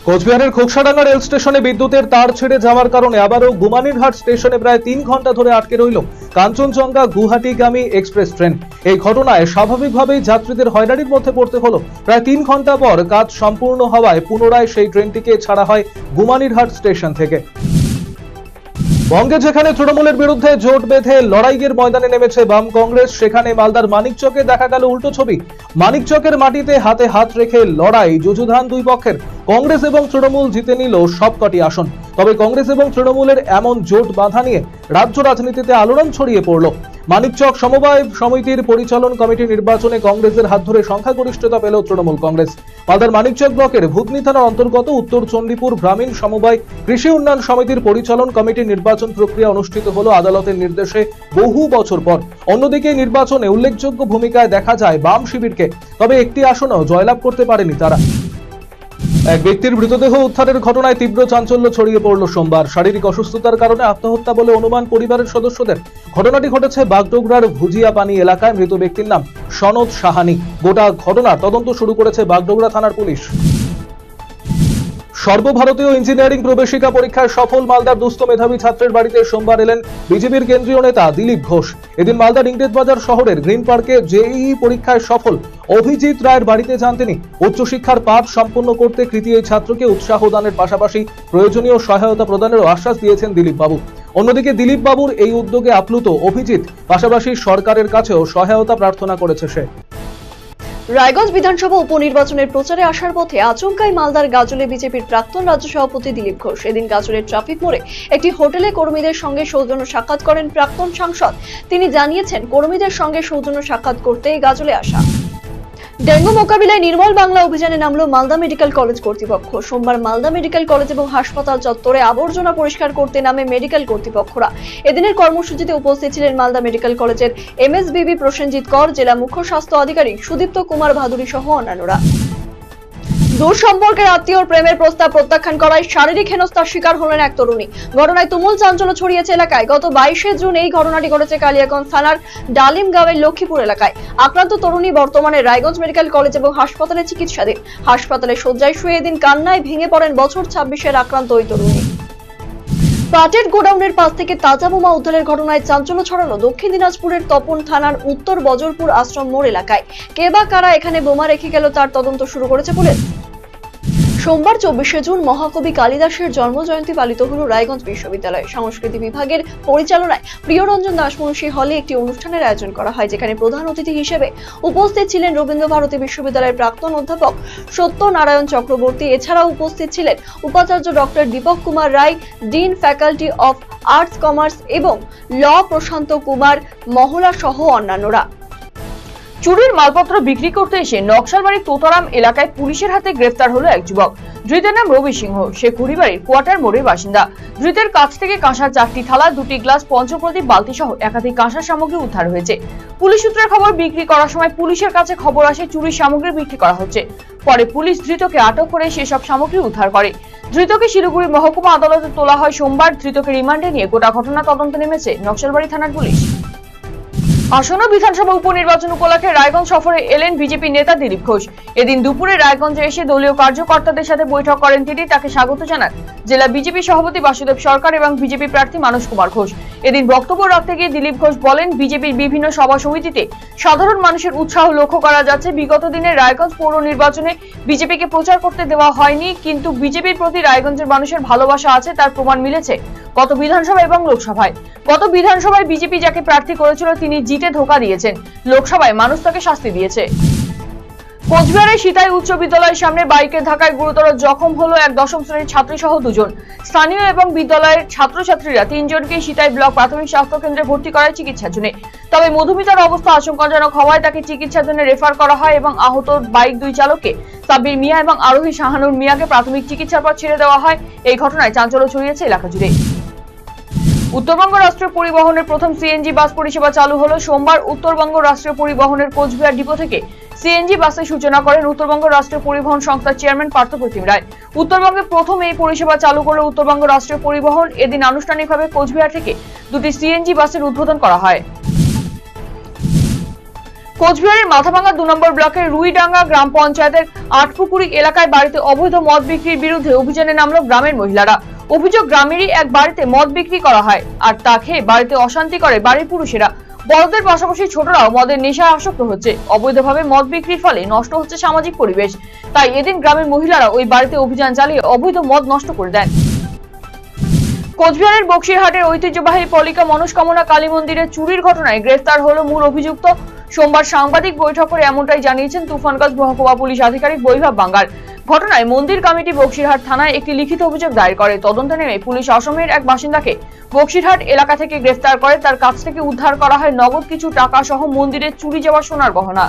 কোচবিহারের খোকসাডাঙ্গা রেল স্টেশনে বিদ্যুতের তার ছেড়ে যাওয়ার কারণে আবারও গুমানীরহাট স্টেশনে প্রায় 3 ঘন্টা ধরে আটকে রইল কাঞ্চনজঙ্ঘা গুয়াহাটিগামী এক্সপ্রেস ট্রেন। এই ঘটনায় স্বাভাবিকভাবেই যাত্রীদের হয়রানির মধ্যে পড়তে হলো। প্রায় 3 ঘন্টা পর কাজ সম্পূর্ণ হওয়ায় পুনরায় সেই ট্রেনটিকে ছাড়া হয় গুমানীরহাট স্টেশন থেকে। বঙ্গে যেখানে তৃণমূলের বিরুদ্ধে জোট বেঁধে লড়াইয়ের ময়দানে নেমেছে বাম কংগ্রেস, সেখানে মালদার মানিকচকে দেখা গেল উল্টো ছবি। মানিকচকের মাটিতে হাতে হাত রেখে লড়াই যুযুধান দুই পক্ষের। কংগ্রেস এবং তৃণমূল জিতে নিল সবকটি আসন। তবে কংগ্রেস এবং তৃণমূলের এমন জোট বাঁধা নিয়ে রাজ্য রাজনীতিতে আলোড়ন ছড়িয়ে পড়ল। মানিকচক সমবায় সমিতির পরিচালন কমিটি নির্বাচনে কংগ্রেসের হাত ধরে সংখ্যাগরিষ্ঠতা পেল তৃণমূল কংগ্রেস। মালদার মানিকচক ব্লকের ভূতনি থানার অন্তর্গত উত্তর চণ্ডীপুর গ্রামীণ সমবায় কৃষি উন্নয়ন সমিতির পরিচালন কমিটির নির্বাচন প্রক্রিয়া অনুষ্ঠিত হলো আদালতের নির্দেশে বহু বছর পর। অন্যদিকে নির্বাচনে উল্লেখযোগ্য ভূমিকায় দেখা যায় বাম শিবিরকে, তবে একটি আসনও জয়লাভ করতে পারেনি তারা। এক ব্যক্তির মৃতদেহ উদ্ধারের ঘটনায় তীব্র চাঞ্চল্য ছড়িয়ে পড়ল সোমবার। শারীরিক অসুস্থতার কারণে আত্মহত্যা বলে অনুমান পরিবারের সদস্যদের। ঘটনাটি ঘটেছে বাগডোগরার ভুজিয়াপানি এলাকায়। মৃত ব্যক্তির নাম সনদ সাহানি। গোটা ঘটনার তদন্ত শুরু করেছে বাগডোগরা থানার পুলিশ। সর্বভারতীয় ইঞ্জিনিয়ারিং প্রবেশিকা পরীক্ষায় সফল মালদার দুস্থ মেধাবী ছাত্রের বাড়িতে সোমবার এলেন বিজেপির কেন্দ্রীয় নেতা দিলীপ ঘোষ। এদিন মালদার ইংরেজবাজার শহরের গ্রিন পার্কে জেইই পরীক্ষায় সফল অভিজিৎ রায়ের বাড়িতে যান তিনি। উচ্চশিক্ষার পাঠ সম্পন্ন করতে কৃতি এই ছাত্রকে উৎসাহ দানের পাশাপাশি প্রয়োজনীয় সহায়তা প্রদানেরও আশ্বাস দিয়েছেন দিলীপ বাবু। অন্যদিকে দিলীপ বাবুর এই উদ্যোগে আপ্লুত অভিজিৎ পাশাপাশি সরকারের কাছেও সহায়তা প্রার্থনা করেছে সে। রায়গঞ্জ বিধানসভা উপনির্বাচনের প্রচারে আসার পথে আচমকাই মালদার গাজলে বিজেপির প্রাক্তন রাজ্য সভাপতি দিলীপ ঘোষ। এদিন গাজলের ট্রাফিক মোড়ে একটি হোটেলে কর্মীদের সঙ্গে সৌজন্য সাক্ষাৎ করেন প্রাক্তন সাংসদ। তিনি জানিয়েছেন, কর্মীদের সঙ্গে সৌজন্য সাক্ষাৎ করতে গাজলে আসা। ডেঙ্গু মোকাবিলায় নির্মল বাংলা অভিযানে নামলো মালদা মেডিকেল কলেজ কর্তৃপক্ষ। সোমবার মালদা মেডিকেল কলেজ এবং হাসপাতাল চত্বরে আবর্জনা পরিষ্কার করতে নামে মেডিকেল কর্তৃপক্ষরা। এদিনের কর্মসূচিতে উপস্থিত ছিলেন মালদা মেডিকেল কলেজের এমএসবিবি প্রসেনজিৎ কর, জেলা মুখ্য স্বাস্থ্য আধিকারিক সুদীপ্ত কুমার ভাদুরী সহ অন্যান্যরা। দূর সম্পর্কের আত্মীয়র প্রেমের প্রস্তাব প্রত্যাখ্যান করায় শারীরিক হেনস্থার শিকার হলেন এক তরুণী। ঘটনায় তুমুল চাঞ্চল্য ছড়িয়েছে এলাকায়। গত 22শে জুন এই ঘটনাটি ঘটেছে কালিয়াগঞ্জ থানার ডালিমগাঁওয়ের লক্ষ্মীপুর এলাকায়। আক্রান্ত তরুণী বর্তমানে রায়গঞ্জ মেডিকেল কলেজ এবং হাসপাতালে চিকিৎসাধীন। হাসপাতালে শয্যায় শুয়ে এদিন কান্নায় ভেঙে পড়েন বছর 26-এর আক্রান্ত ওই তরুণী। পাটের গোডাউনের পাশ থেকে তাজা বোমা উদ্ধারের ঘটনায় চাঞ্চল্য ছড়ালো দক্ষিণ দিনাজপুরের তপন থানার উত্তর বজরপুর আশ্রম মোড় এলাকায়। কে বা কারা এখানে বোমা রেখে গেল তার তদন্ত শুরু করেছে পুলিশ। সোমবার 24শে জুন মহাকবি কালিদাসের জন্মজয়ন্তী পালিত হল রায়গঞ্জ বিশ্ববিদ্যালয় সংস্কৃতি বিভাগের পরিচালনায় প্রিয়রঞ্জন দাসমুন্সী হলে একটি অনুষ্ঠানের আয়োজন করা হয়, যেখানে প্রধান অতিথি হিসেবে উপস্থিত ছিলেন রবীন্দ্রভারতী বিশ্ববিদ্যালয়ের প্রাক্তন অধ্যাপক সত্যনারায়ণ চক্রবর্তী। এছাড়াও উপস্থিত ছিলেন উপাচার্য doctor Dipak Kumar Roy, dean faculty of arts commerce এবং ল প্রশান্ত কুমার মহলা সহ অন্যান্যরা। চুরির মালপত্র বিক্রি করতে এসে নকশালবাড়ির তোতারাম এলাকায় পুলিশের হাতে গ্রেফতার হলো এক যুবক। ধৃতের নাম রবি সিংহ, সে কুড়িবাড়ির কোয়ার্টার মোড়ের বাসিন্দা। ধৃতের কাছ থেকে কাঁসার 4টি থালা, 2টি গ্লাস, পঞ্চপ্রদীপ, বালতি সহ একাধিক কাঁসার সামগ্রী উদ্ধার হয়েছে। পুলিশ সূত্রের খবর, বিক্রি করার সময় পুলিশের কাছে খবর আসে চুরির সামগ্রী বিক্রি করা হচ্ছে। পরে পুলিশ ধৃতকে আটক করে সেসব সামগ্রী উদ্ধার করে। ধৃতকে শিলিগুড়ি মহকুমা আদালতে তোলা হয় সোমবার। ধৃতকে রিমান্ডে নিয়ে গোটা ঘটনা তদন্তে নেমেছে নকশালবাড়ি থানার পুলিশ। আসন্ন বিধানসভা উপনির্বাচন উপলক্ষে রায়গঞ্জ সফরে এলেন বিজেপি নেতা দিলীপ ঘোষ। এদিন দুপুরে রায়গঞ্জে এসে দলীয় কার্যকর্তাদের সাথে বৈঠক করেন তিনি। তাকে স্বাগত জানান জেলা বিজেপি সভাপতি বাসুদেব সরকার এবং বিজেপি প্রার্থী মানস কুমার ঘোষ। এদিন বক্তব্য রাখতে গিয়ে দিলীপ ঘোষ বলেন, বিজেপির বিভিন্ন সভা সমিতিতে সাধারণ মানুষের উৎসাহ লক্ষ্য করা যাচ্ছে। বিগত দিনে রায়গঞ্জ পৌর নির্বাচনে বিজেপিকে প্রচার করতে দেওয়া হয়নি, কিন্তু বিজেপির প্রতি রায়গঞ্জের মানুষের ভালোবাসা আছে, তার প্রমাণ মিলেছে গত বিধানসভা এবং লোকসভায়। গত বিধানসভায় বিজেপি যাকে প্রার্থী করেছিল তিনি জিতে ধোঁকা দিয়েছেন, লোকসভায় মানুষ তাকে শাস্তি দিয়েছে। কোচবিহারের সিতাই উচ্চ বিদ্যালয়ের সামনে বাইকের ধাক্কায় গুরুতর জখম হলো এক 10ম শ্রেণীর ছাত্রী সহ 2 জন। স্থানীয় এবং বিদ্যালয়ের ছাত্রছাত্রীরা 3 জনকে সিতাই ব্লক প্রাথমিক স্বাস্থ্য কেন্দ্রে ভর্তি করায় চিকিৎসার জন্য। তবে মধুমিতার অবস্থা আশঙ্কাজনক হওয়ায় তাকে চিকিৎসার জন্য রেফার করা হয় এবং আহত বাইক 2 চালককে সাব্বির মিয়া এবং আরোহী শাহানুর মিয়াকে প্রাথমিক চিকিৎসার পর ছেড়ে দেওয়া হয়। এই ঘটনায় চাঞ্চল্য ছড়িয়েছে এলাকা জুড়ে। উত্তরবঙ্গ রাষ্ট্রীয় পরিবহনের প্রথম সিএনজি বাস পরিষেবা চালু হলো সোমবার। উত্তরবঙ্গ রাষ্ট্রীয় পরিবহনের কোচবিহার ডিপো থেকে সিএনজি বাসের সূচনা করেন উত্তরবঙ্গ রাষ্ট্রীয় পরিবহন সংস্থার চেয়ারম্যান পার্থপ্রতিম রায়। উত্তরবঙ্গে প্রথম এই পরিষেবা চালু করল উত্তরবঙ্গ রাষ্ট্রীয় পরিবহন। এদিন আনুষ্ঠানিকভাবে কোচবিহার থেকে 2টি সিএনজি বাসের উদ্বোধন করা হয়। কোচবিহারের মাথাভাঙ্গা 2 নম্বর ব্লকের রুইডাঙ্গা গ্রাম পঞ্চায়েতের আটপুকুরি এলাকায় বাড়িতে অবৈধ মদ বিক্রির বিরুদ্ধে অভিযানে নামলো গ্রামের মহিলারা। অভিযোগ, গ্রামেরই এক বাড়িতে মদ বিক্রি করা হয় আর তা খেয়ে বাড়িতে অশান্তি করে বাড়ির পুরুষেরা। বড়দের পাশাপাশি ছোটরাও মদের নেশায় আসক্ত হচ্ছে। অবৈধভাবে মদ বিক্রির ফলে নষ্ট হচ্ছে সামাজিক পরিবেশ। তাই এদিন গ্রামের মহিলারা ওই বাড়িতে অভিযান চালিয়ে অবৈধ মদ নষ্ট করে দেন। কোচবিহারের বক্সিরহাটের ঐতিহ্যবাহী পলিকা মনস্কামনা কালী মন্দিরে চুরির ঘটনায় গ্রেফতার হলো মূল অভিযুক্ত। সোমবার সাংবাদিক বৈঠক করে এমনটাই জানিয়েছেন তুফানগঞ্জ মহকুমা পুলিশ আধিকারিক বৈভব বাঙ্গাল। ঘটনায় মন্দির কমিটি বক্সিরহাট থানায় একটি লিখিত অভিযোগ দায়ের করে। তদন্তে নেমে পুলিশ অসমের এক বাসিন্দাকে বক্সিরহাট এলাকা থেকে গ্রেফতার করে। তার কাছ থেকে উদ্ধার করা হয় নগদ কিছু টাকা সহ মন্দিরে চুরি যাওয়া সোনার গহনা।